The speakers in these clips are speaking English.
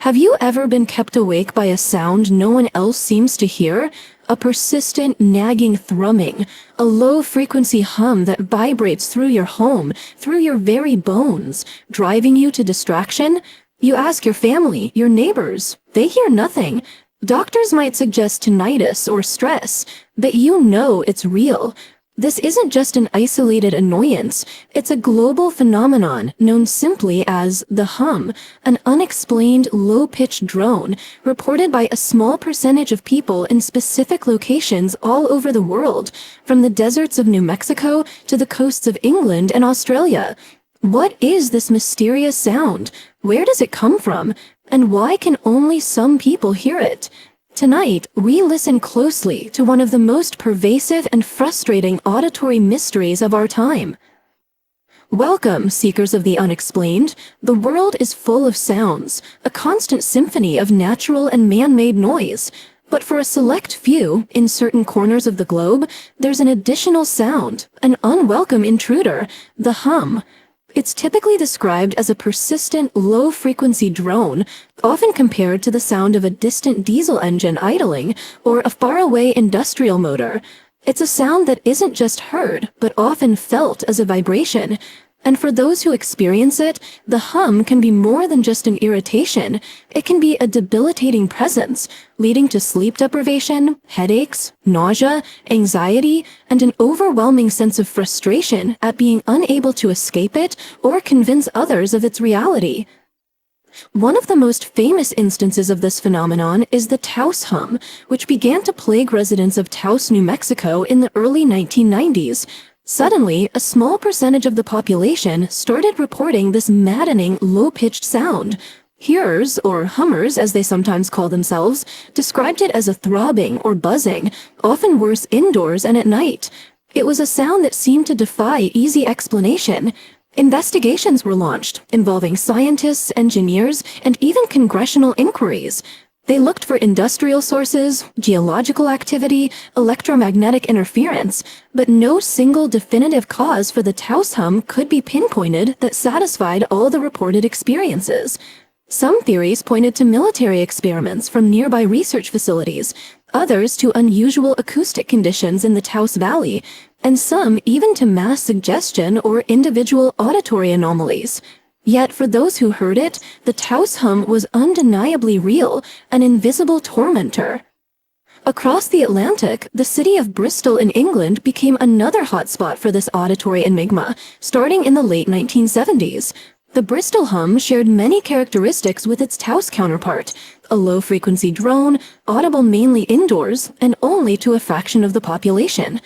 Have you ever been kept awake by a sound no one else seems to hear? A persistent, nagging thrumming, a low-frequency hum that vibrates through your home, through your very bones, driving you to distraction? You ask your family, your neighbors. They hear nothing. Doctors might suggest tinnitus or stress, but you know it's real. This isn't just an isolated annoyance, it's a global phenomenon known simply as the hum, an unexplained low-pitched drone reported by a small percentage of people in specific locations all over the world, from the deserts of New Mexico to the coasts of England and Australia. What is this mysterious sound? Where does it come from? And why can only some people hear it? Tonight, we listen closely to one of the most pervasive and frustrating auditory mysteries of our time. Welcome, seekers of the unexplained. The world is full of sounds, a constant symphony of natural and man-made noise. But for a select few, in certain corners of the globe, there's an additional sound, an unwelcome intruder, the hum. It's typically described as a persistent, low-frequency drone, often compared to the sound of a distant diesel engine idling or a faraway industrial motor. It's a sound that isn't just heard, but often felt as a vibration. And for those who experience it, the hum can be more than just an irritation. It can be a debilitating presence, leading to sleep deprivation, headaches, nausea, anxiety, and an overwhelming sense of frustration at being unable to escape it or convince others of its reality. One of the most famous instances of this phenomenon is the Taos Hum, which began to plague residents of Taos, New Mexico in the early 1990s. Suddenly, a small percentage of the population started reporting this maddening, low-pitched sound. Hearers, or hummers as they sometimes call themselves, described it as a throbbing or buzzing, often worse indoors and at night. It was a sound that seemed to defy easy explanation. Investigations were launched, involving scientists, engineers, and even congressional inquiries. They looked for industrial sources, geological activity, electromagnetic interference, but no single definitive cause for the Taos Hum could be pinpointed that satisfied all the reported experiences. Some theories pointed to military experiments from nearby research facilities, others to unusual acoustic conditions in the Taos Valley, and some even to mass suggestion or individual auditory anomalies. Yet for those who heard it, the Taos Hum was undeniably real, an invisible tormentor. Across the Atlantic, the city of Bristol in England became another hotspot for this auditory enigma, starting in the late 1970s. The Bristol Hum shared many characteristics with its Taos counterpart, a low-frequency drone, audible mainly indoors, and only to a fraction of the population.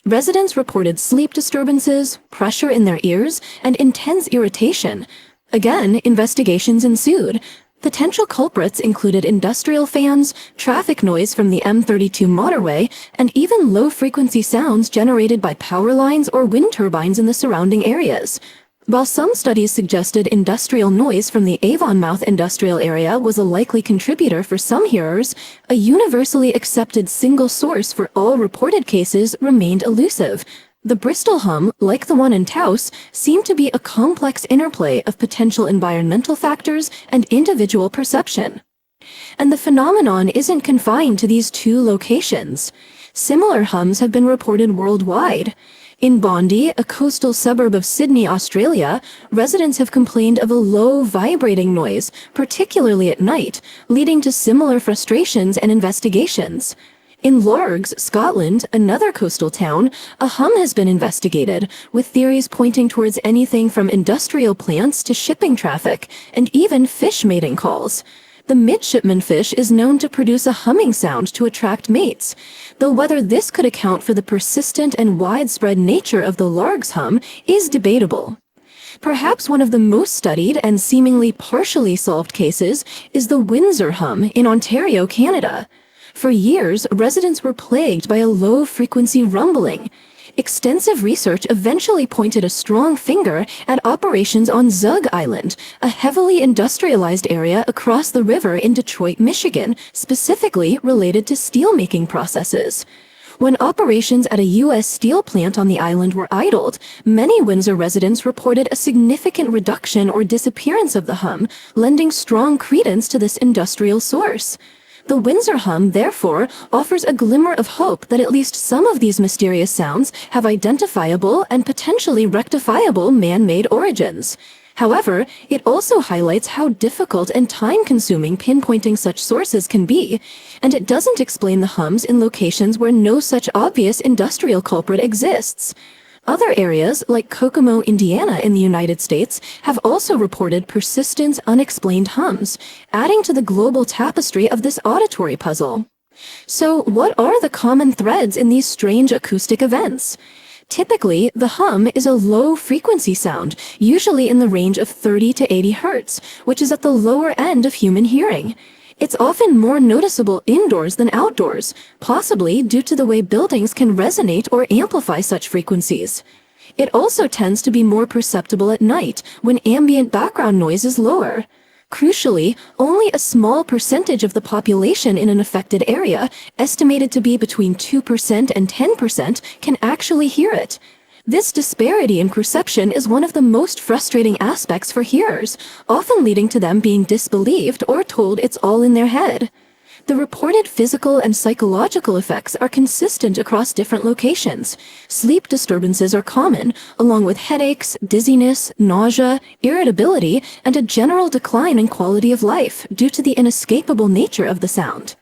Residents reported sleep disturbances, pressure in their ears, and intense irritation. Again, investigations ensued. Potential culprits included industrial fans, traffic noise from the M32 motorway, and even low-frequency sounds generated by power lines or wind turbines in the surrounding areas. While some studies suggested industrial noise from the Avonmouth industrial area was a likely contributor for some hearers, a universally accepted single source for all reported cases remained elusive. The Bristol Hum, like the one in Taos, seemed to be a complex interplay of potential environmental factors and individual perception. And the phenomenon isn't confined to these two locations. Similar hums have been reported worldwide. In Bondi, a coastal suburb of Sydney, Australia, residents have complained of a low, vibrating noise, particularly at night, leading to similar frustrations and investigations. In Largs, Scotland, another coastal town, a hum has been investigated, with theories pointing towards anything from industrial plants to shipping traffic, and even fish mating calls. The midshipman fish is known to produce a humming sound to attract mates, though whether this could account for the persistent and widespread nature of the Largs hum is debatable. Perhaps one of the most studied and seemingly partially solved cases is the Windsor Hum in Ontario, Canada. For years, residents were plagued by a low-frequency rumbling. Extensive research eventually pointed a strong finger at operations on Zug Island, a heavily industrialized area across the river in Detroit, Michigan, specifically related to steelmaking processes. When operations at a U.S. steel plant on the island were idled, many Windsor residents reported a significant reduction or disappearance of the hum, lending strong credence to this industrial source. The Windsor Hum, therefore, offers a glimmer of hope that at least some of these mysterious sounds have identifiable and potentially rectifiable man-made origins. However, it also highlights how difficult and time-consuming pinpointing such sources can be, and it doesn't explain the hums in locations where no such obvious industrial culprit exists. Other areas, like Kokomo, Indiana in the United States, have also reported persistent, unexplained hums, adding to the global tapestry of this auditory puzzle. So, what are the common threads in these strange acoustic events? Typically, the hum is a low-frequency sound, usually in the range of 30 to 80 hertz, which is at the lower end of human hearing. It's often more noticeable indoors than outdoors, possibly due to the way buildings can resonate or amplify such frequencies. It also tends to be more perceptible at night, when ambient background noise is lower. Crucially, only a small percentage of the population in an affected area, estimated to be between 2% and 10%, can actually hear it. This disparity in perception is one of the most frustrating aspects for hearers, often leading to them being disbelieved or told it's all in their head. The reported physical and psychological effects are consistent across different locations. Sleep disturbances are common, along with headaches, dizziness, nausea, irritability, and a general decline in quality of life due to the inescapable nature of the sound.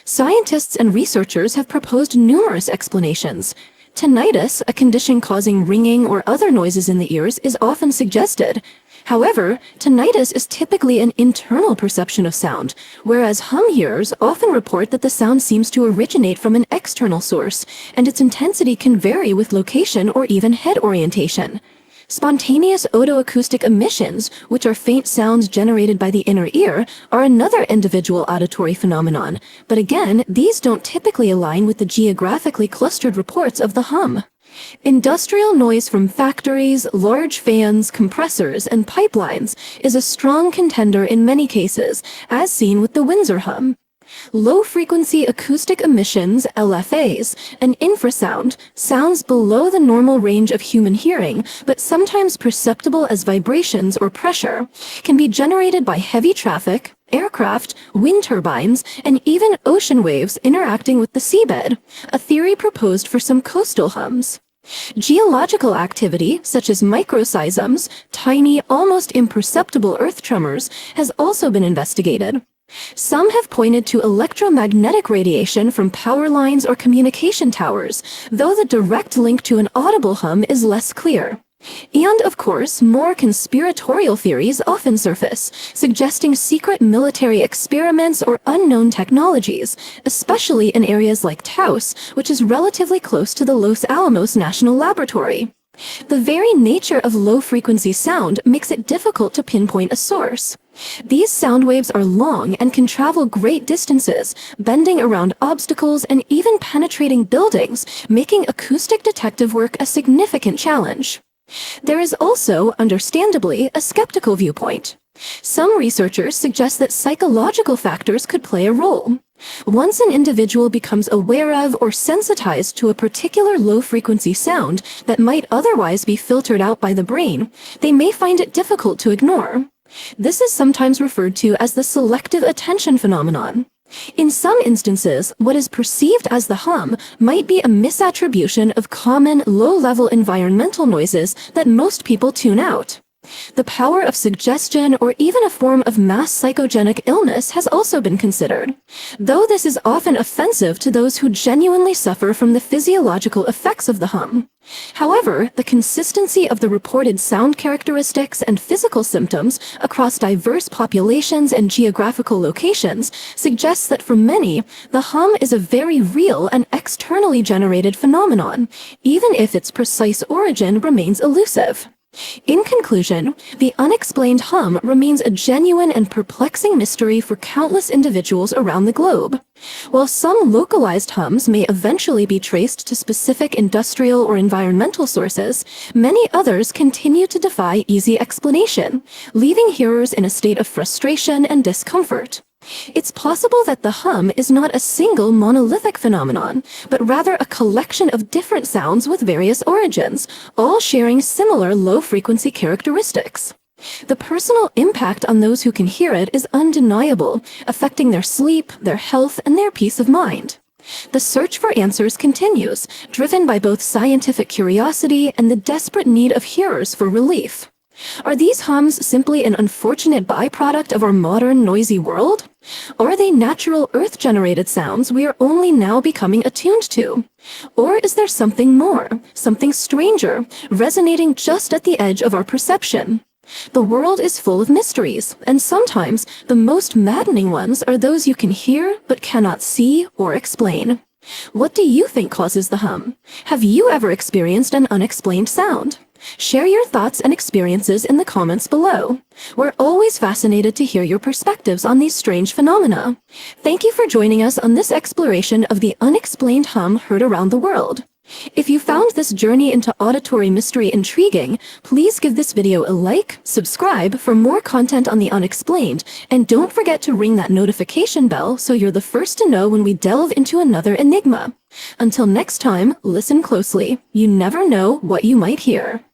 Scientists and researchers have proposed numerous explanations. Tinnitus, a condition causing ringing or other noises in the ears, is often suggested. However, tinnitus is typically an internal perception of sound, whereas hum hearers often report that the sound seems to originate from an external source, and its intensity can vary with location or even head orientation. Spontaneous otoacoustic emissions, which are faint sounds generated by the inner ear, are another individual auditory phenomenon, but again, these don't typically align with the geographically clustered reports of the hum. Industrial noise from factories, large fans, compressors, and pipelines is a strong contender in many cases, as seen with the Windsor Hum. Low-frequency acoustic emissions, LFAEs, and infrasound, sounds below the normal range of human hearing, but sometimes perceptible as vibrations or pressure, can be generated by heavy traffic, aircraft, wind turbines, and even ocean waves interacting with the seabed, a theory proposed for some coastal hums. Geological activity, such as microseisms, tiny, almost imperceptible earth tremors, has also been investigated. Some have pointed to electromagnetic radiation from power lines or communication towers, though the direct link to an audible hum is less clear. And, of course, more conspiratorial theories often surface, suggesting secret military experiments or unknown technologies, especially in areas like Taos, which is relatively close to the Los Alamos National Laboratory. The very nature of low-frequency sound makes it difficult to pinpoint a source. These sound waves are long and can travel great distances, bending around obstacles and even penetrating buildings, making acoustic detective work a significant challenge. There is also, understandably, a skeptical viewpoint. Some researchers suggest that psychological factors could play a role. Once an individual becomes aware of or sensitized to a particular low-frequency sound that might otherwise be filtered out by the brain, they may find it difficult to ignore. This is sometimes referred to as the selective attention phenomenon. In some instances, what is perceived as the hum might be a misattribution of common, low-level environmental noises that most people tune out. The power of suggestion or even a form of mass psychogenic illness has also been considered, though this is often offensive to those who genuinely suffer from the physiological effects of the hum. However, the consistency of the reported sound characteristics and physical symptoms across diverse populations and geographical locations suggests that for many, the hum is a very real and externally generated phenomenon, even if its precise origin remains elusive. In conclusion, the unexplained hum remains a genuine and perplexing mystery for countless individuals around the globe. While some localized hums may eventually be traced to specific industrial or environmental sources, many others continue to defy easy explanation, leaving hearers in a state of frustration and discomfort. It's possible that the hum is not a single monolithic phenomenon, but rather a collection of different sounds with various origins, all sharing similar low-frequency characteristics. The personal impact on those who can hear it is undeniable, affecting their sleep, their health, and their peace of mind. The search for answers continues, driven by both scientific curiosity and the desperate need of hearers for relief. Are these hums simply an unfortunate byproduct of our modern, noisy world? Or are they natural Earth-generated sounds we are only now becoming attuned to? Or is there something more, something stranger, resonating just at the edge of our perception? The world is full of mysteries, and sometimes the most maddening ones are those you can hear but cannot see or explain. What do you think causes the hum? Have you ever experienced an unexplained sound? Share your thoughts and experiences in the comments below. We're always fascinated to hear your perspectives on these strange phenomena. Thank you for joining us on this exploration of the unexplained hum heard around the world. If you found this journey into auditory mystery intriguing, please give this video a like, subscribe for more content on the unexplained, and don't forget to ring that notification bell so you're the first to know when we delve into another enigma. Until next time, listen closely. You never know what you might hear.